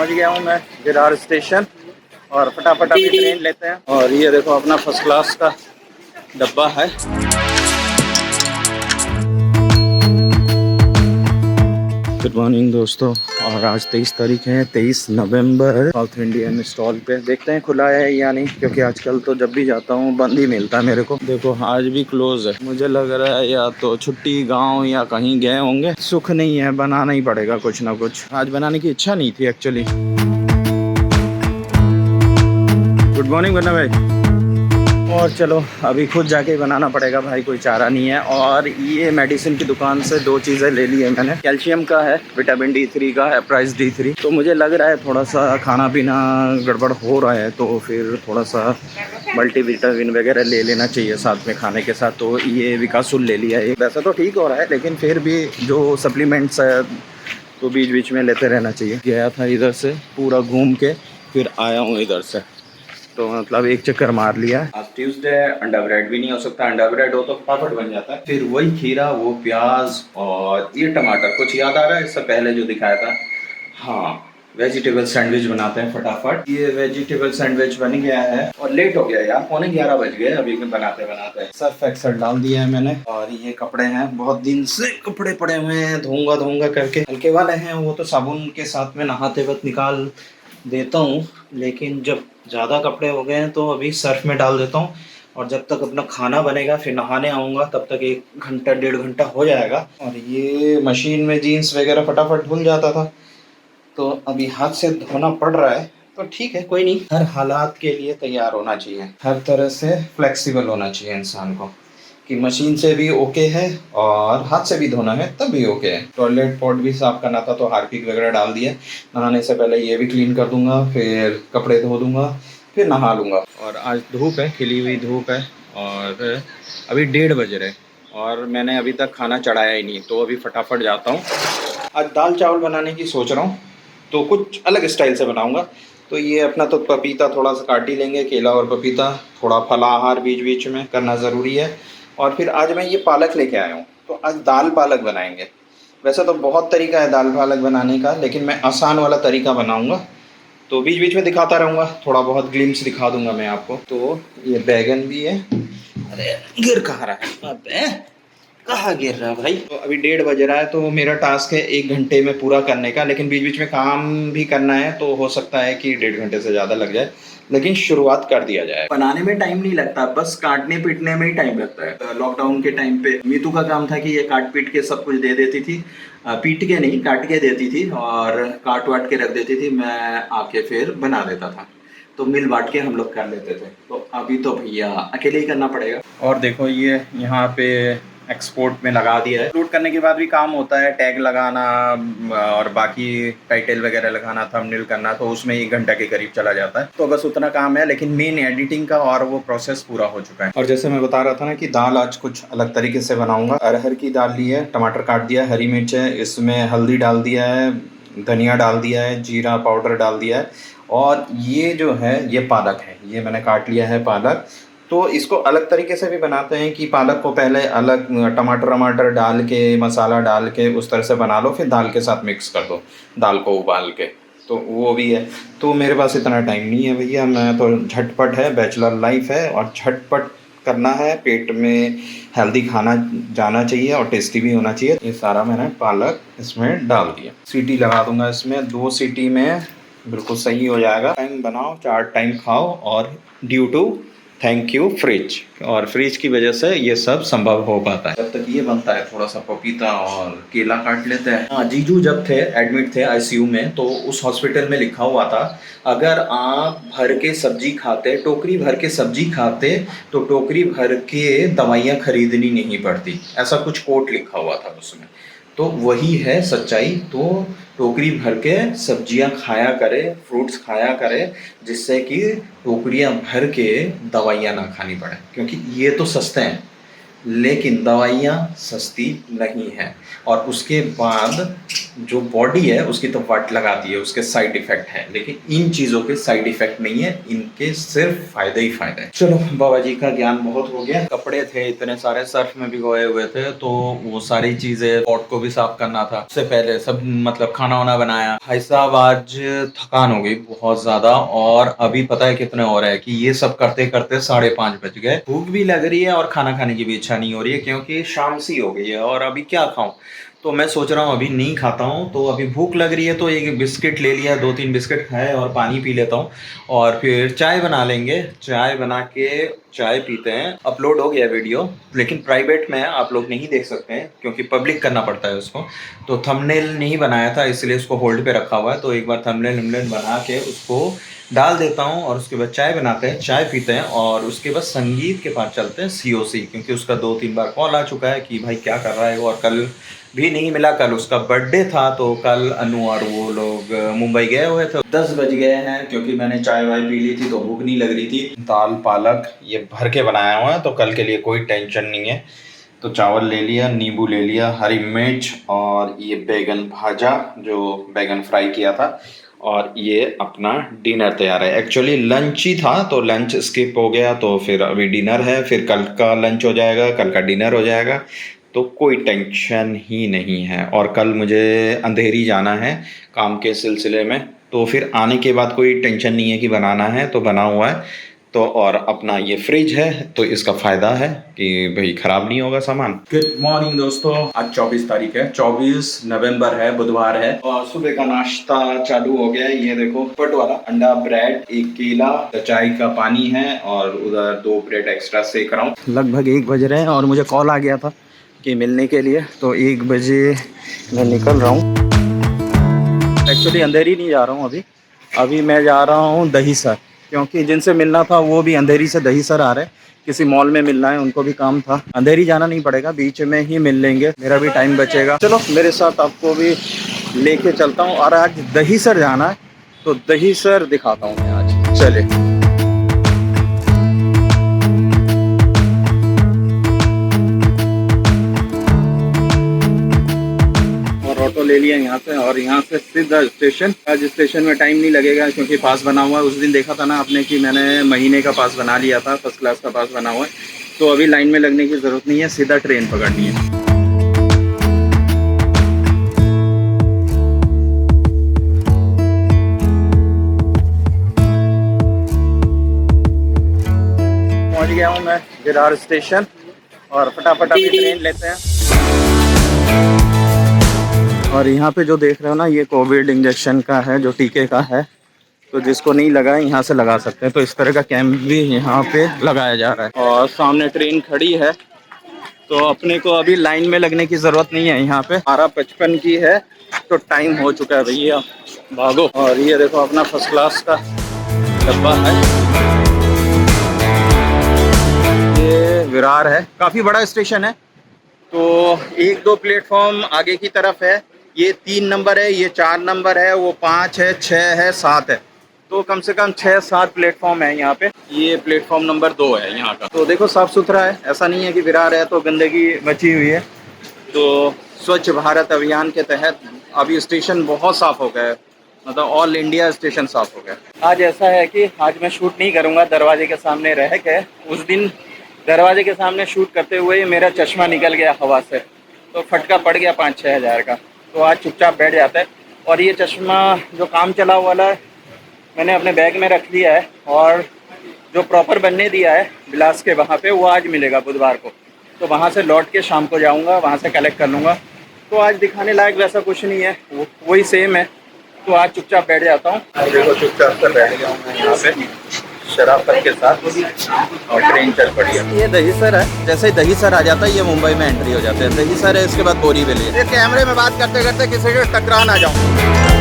पहुंच गया हूं मैं विरार स्टेशन और फटाफट अभी ट्रेन लेते हैं। और ये देखो अपना फर्स्ट क्लास का डब्बा है। गुड मॉर्निंग दोस्तों। और आज 23 तारीख है, 23 नवंबर। साउथ इंडियन स्टॉल पे देखते हैं खुला है या नहीं, क्योंकि आजकल तो जब भी जाता हूँ बंद ही मिलता है मेरे को। देखो आज भी क्लोज है। मुझे लग रहा है या तो छुट्टी गांव या कहीं गए होंगे। सुख नहीं है, बनाना ही पड़ेगा कुछ ना कुछ। आज बनाने की इच्छा नहीं थी एक्चुअली। गुड मॉर्निंग बन्ना भाई। और चलो अभी खुद जाके बनाना पड़ेगा भाई, कोई चारा नहीं है। और ये मेडिसिन की दुकान से 2 चीज़ें ले ली है मैंने। कैल्शियम का है, विटामिन D3 का है, प्राइस D3। तो मुझे लग रहा है थोड़ा सा खाना पीना गड़बड़ हो रहा है, तो फिर थोड़ा सा मल्टीविटामिन वगैरह ले लेना चाहिए साथ में खाने के साथ। तो ये विकासुल ले लिया है। वैसा तो ठीक हो रहा है, लेकिन फिर भी जो सप्लीमेंट्स है तो बीच बीच में लेते रहना चाहिए। गया था इधर से पूरा घूम के फिर आया हूँ इधर से, तो मतलब एक चक्कर मार लिया। आज ट्यूसडे है, अंडा ब्रेड भी नहीं हो सकता। अंडा ब्रेड हो तो फटाफट बन जाता है। फिर वही खीरा, वो प्याज और ये टमाटर। कुछ याद आ रहा है इससे पहले जो दिखाया था? हाँ, वेजिटेबल सैंडविच बनाते हैं फटाफट। ये वेजिटेबल सैंडविच बन गया है और लेट हो गया यार, 11:45 बज गए अभी बनाते बनाते। सर्फ एक्सल डाल दिया है मैंने। और ये कपड़े हैं, बहुत दिन से कपड़े पड़े हुए हैं, धोऊंगा धोऊंगा करके। हल्के वाले हैं वो तो साबुन के साथ में नहाते वक्त निकाल देता हूँ, लेकिन जब ज़्यादा कपड़े हो गए हैं तो अभी सर्फ में डाल देता हूँ। और जब तक अपना खाना बनेगा फिर नहाने आऊँगा, तब तक 1 घंटा 1.5 घंटा हो जाएगा। और ये मशीन में जीन्स वगैरह फटाफट धुल जाता था, तो अभी हाथ से धोना पड़ रहा है। तो ठीक है, कोई नहीं। हर हालात के लिए तैयार होना चाहिए, हर तरह से फ्लेक्सिबल होना चाहिए इंसान को, कि मशीन से भी ओके है और हाथ से भी धोना है तब भी ओके है। टॉयलेट पॉट भी साफ़ करना था तो हार्पिक वगैरह डाल दिया। नहाने से पहले ये भी क्लीन कर दूंगा, फिर कपड़े धो दूंगा, फिर नहा लूँगा। और आज धूप है, खिली हुई धूप है। और अभी 1:30 बज रहे और मैंने अभी तक खाना चढ़ाया ही नहीं, तो अभी फटाफट जाता हूँ। आज दाल चावल बनाने की सोच रहा हूँ, तो कुछ अलग स्टाइल से बनाऊँगा। तो ये अपना तो पपीता थोड़ा सा काट ही लेंगे, केला और पपीता। थोड़ा फलाहार बीच बीच में करना ज़रूरी है। और फिर आज मैं ये पालक लेके आया हूँ, तो आज दाल पालक बनाएंगे। वैसे तो बहुत तरीका है दाल पालक बनाने का, लेकिन मैं आसान वाला तरीका बनाऊँगा। तो बीच बीच में दिखाता रहूँगा, थोड़ा बहुत ग्लिम्स दिखा दूँगा मैं आपको। तो ये बैगन भी है। अरे गिर कहाँ रहा है? अबे कहाँ गिर रहा है भाई? तो अभी 1:30 बज रहा है, तो मेरा टास्क है 1 घंटे में पूरा करने का, लेकिन बीच बीच में काम भी करना है, तो हो सकता है कि 1.5 घंटे से ज़्यादा लग जाए, लेकिन शुरुआत कर दिया जाए। बनाने में टाइम नहीं लगता, बस काटने पीटने में ही टाइम लगता है। लॉकडाउन के टाइम पे मीतू का काम था कि ये काट पीट के सब कुछ दे देती थी। पीट के नहीं, काट के देती थी और काट वाट के रख देती थी, मैं आके फिर बना देता था। तो मिल बांट के हम लोग कर लेते थे। तो अभी तो भैया अकेले ही करना पड़ेगा। और देखो ये यहाँ पे एक्सपोर्ट में लगा दिया है। अपलोड करने के बाद भी काम होता है, टैग लगाना और बाकी टाइटल वगैरह लगाना, थंबनेल करना, तो उसमें 1 घंटा के करीब चला जाता है। तो बस उतना काम है, लेकिन मेन एडिटिंग का और वो प्रोसेस पूरा हो चुका है। और जैसे मैं बता रहा था ना कि दाल आज कुछ अलग तरीके से बनाऊंगा। अरहर की दाल ली है, टमाटर काट दिया, हरी मिर्च है, इसमें हल्दी डाल दिया है, धनिया डाल दिया है, जीरा पाउडर डाल दिया है। और ये जो है ये पालक है, ये मैंने काट लिया है पालक। तो इसको अलग तरीके से भी बनाते हैं कि पालक को पहले अलग टमाटर वमाटर डाल के, मसाला डाल के उस तरह से बना लो, फिर दाल के साथ मिक्स कर दो, दाल को उबाल के। तो वो भी है। तो मेरे पास इतना टाइम नहीं है भैया, मैं तो झटपट है, बैचलर लाइफ है और झटपट करना है। पेट में हेल्दी खाना जाना चाहिए और टेस्टी भी होना चाहिए। ये सारा मैंने पालक इसमें डाल दिया। सीटी लगा दूंगा इसमें, 2 सीटी में बिल्कुल सही हो जाएगा। टाइम बनाओ, 4 टाइम खाओ। और due to thank you fridge, और फ्रिज की वजह से ये सब संभव हो पाता है। जब तक ये बनता है थोड़ा सा पपीता और केला काट लेते हैं। हाँ, जीजू जब थे एडमिट थे आईसीयू में, तो उस हॉस्पिटल में लिखा हुआ था अगर आप भर के सब्जी खाते, टोकरी भर के सब्जी खाते, तो टोकरी भर के दवाइयाँ खरीदनी नहीं पड़ती। ऐसा कुछ कोट लिखा हुआ था उसमें। तो वही है सच्चाई। तो टोकरी भर के सब्जियां खाया करे, फ्रूट्स खाया करे, जिससे कि टोकरियां भर के दवाइयां ना खानी पड़े, क्योंकि ये तो सस्ते हैं। लेकिन दवाइयाँ सस्ती नहीं हैं। और उसके बाद जो बॉडी है उसकी तो वाट लगाती है, उसके साइड इफ़ेक्ट हैं, लेकिन इन चीज़ों के साइड इफ़ेक्ट नहीं है, इनके सिर्फ फ़ायदे ही फ़ायदे हैं। चलो बाबा जी का ज्ञान बहुत हो गया। कपड़े थे इतने सारे सर्फ में भिगोए हुए थे, तो वो सारी चीज़ें पॉट को भी साफ करना था। उससे पहले सब मतलब खाना वाना बनाया। भाई साहब आज थकान हो गई बहुत ज़्यादा, और अभी पता है कितने हो रहा है कि ये सब करते करते 5:30 बज गए। भूख भी लग रही है और खाना खाने की भी इच्छा नहीं हो रही है, क्योंकि शाम सी हो गई है और अभी क्या खाऊं। तो मैं सोच रहा हूँ अभी नहीं खाता हूँ। तो अभी भूख लग रही है तो एक बिस्किट ले लिया, 2-3 बिस्किट खाए और पानी पी लेता हूँ, और फिर चाय बना लेंगे। चाय बना के चाय पीते हैं। अपलोड हो गया वीडियो, लेकिन प्राइवेट में है, आप लोग नहीं देख सकते हैं क्योंकि पब्लिक करना पड़ता है उसको। तो थंबनेल नहीं बनाया था इसलिए उसको होल्ड पे रखा हुआ है। तो एक बार थंबनेल बना के उसको डाल देता हूँ, और उसके बाद चाय बनाते हैं, चाय पीते हैं, और उसके बाद संगीत के पास चलते हैं COC, क्योंकि उसका 2-3 बार कॉल आ चुका है कि भाई क्या कर रहा है वो, और कल भी नहीं मिला। कल उसका बर्थडे था, तो कल अनु और वो लोग मुंबई गए हुए थे। 10 बज गए हैं, क्योंकि मैंने चाय वाय पी ली थी तो भूख नहीं लग रही थी। दाल पालक ये भर के बनाया हुआ है, तो कल के लिए कोई टेंशन नहीं है। तो चावल ले लिया, नींबू ले लिया, हरी मिर्च, और ये बैगन भाजा, जो बैगन फ्राई किया था, और ये अपना डिनर तैयार है। एक्चुअली लंच ही था, तो लंच स्किप हो गया, तो फिर अभी डिनर है, फिर कल का लंच हो जाएगा, कल का डिनर हो जाएगा। तो कोई टेंशन ही नहीं है। और कल मुझे अंधेरी जाना है काम के सिलसिले में, तो फिर आने के बाद कोई टेंशन नहीं है कि बनाना है, तो बना हुआ है। तो और अपना ये फ्रिज है, तो इसका फ़ायदा है कि भाई ख़राब नहीं होगा सामान। गुड मॉर्निंग दोस्तों, आज 24 तारीख है, 24 नवंबर है, बुधवार है, और सुबह का नाश्ता चालू हो गया है। ये देखो फट वाला अंडा, ब्रेड, एक केला, चाय का पानी है, और उधर 2 ब्रेड एक्स्ट्रा सेक रहा हूँ। लगभग 1 बज रहे हैं और मुझे कॉल आ गया था कि मिलने के लिए, तो 1 बजे मैं निकल रहा हूँ। एक्चुअली अंधेरी नहीं जा रहा हूँ अभी मैं जा रहा हूँ दहीसर, क्योंकि जिनसे मिलना था वो भी अंधेरी से दहीसर आ रहे हैं। किसी मॉल में मिलना है, उनको भी काम था। अंधेरी जाना नहीं पड़ेगा, बीच में ही मिल लेंगे, मेरा भी टाइम बचेगा। चलो मेरे साथ आपको भी लेके चलता हूँ। और आज दहीसर जाना है, तो दहीसर दिखाता हूँ मैं आज। चलिए। ऑटो ले लिया यहाँ से, और यहाँ से सीधा स्टेशन। आज स्टेशन में टाइम नहीं लगेगा क्योंकि पास बना हुआ है। उस दिन देखा था ना आपने कि मैंने महीने का पास बना लिया था, फर्स्ट क्लास का पास बना हुआ है। तो अभी लाइन में लगने की ज़रूरत नहीं है, सीधा ट्रेन पकड़नी है। पहुँच गया हूँ मैं विरार स्टेशन, और फटाफट अभी ट्रेन लेते हैं। और यहाँ पे जो देख रहे हो ना, ये कोविड इंजेक्शन का है, जो टीके का है। तो जिसको नहीं लगा है यहाँ से लगा सकते हैं। तो इस तरह का कैंप भी यहाँ पे लगाया जा रहा है। और सामने ट्रेन खड़ी है, तो अपने को अभी लाइन में लगने की ज़रूरत नहीं है। यहाँ पे 12:55 की है, तो टाइम हो चुका है भैया, भागो। और ये देखो अपना फर्स्ट क्लास का डब्बा है। ये विरार है, काफ़ी बड़ा स्टेशन है। तो 1-2 प्लेटफॉर्म आगे की तरफ है। ये 3 नंबर है, ये 4 नंबर है, वो 5 है, 6 है, 7 है। तो कम से कम 6-7 प्लेटफॉर्म है यहाँ पे। ये प्लेटफॉर्म नंबर 2 है यहाँ का। तो देखो साफ़ सुथरा है, ऐसा नहीं है कि विरार है तो गंदगी मची हुई है। तो स्वच्छ भारत अभियान के तहत अभी स्टेशन बहुत साफ़ हो गया है, मतलब ऑल इंडिया स्टेशन साफ़ हो गया। आज ऐसा है कि आज मैं शूट नहीं करूँगा दरवाजे के सामने रह के। उस दिन दरवाजे के सामने शूट करते हुए मेरा चश्मा निकल गया हवा से, तो फटका पड़ गया 5-6 हज़ार का। तो आज चुपचाप बैठ जाता है। और ये चश्मा जो काम चला वाला है, मैंने अपने बैग में रख लिया है, और जो प्रॉपर बनने दिया है बिलास के वहाँ पे, वो आज मिलेगा बुधवार को। तो वहाँ से लौट के शाम को जाऊँगा, वहाँ से कलेक्ट कर लूँगा। तो आज दिखाने लायक वैसा कुछ नहीं है, वही सेम है। तो आज चुपचाप बैठ जाता हूँ। देखो चुपचाप से बैठ गया हूँ मैं यहाँ पे शराफत के साथ, और ट्रेन चल पड़ी है। ये दहीसर है, जैसे ही दहीसर आ जाता है ये मुंबई में एंट्री हो जाते हैं। दहीसर है, इसके बाद बोरीवली है। कैमरे में बात करते करते किसी के टकरा ना जाऊँ।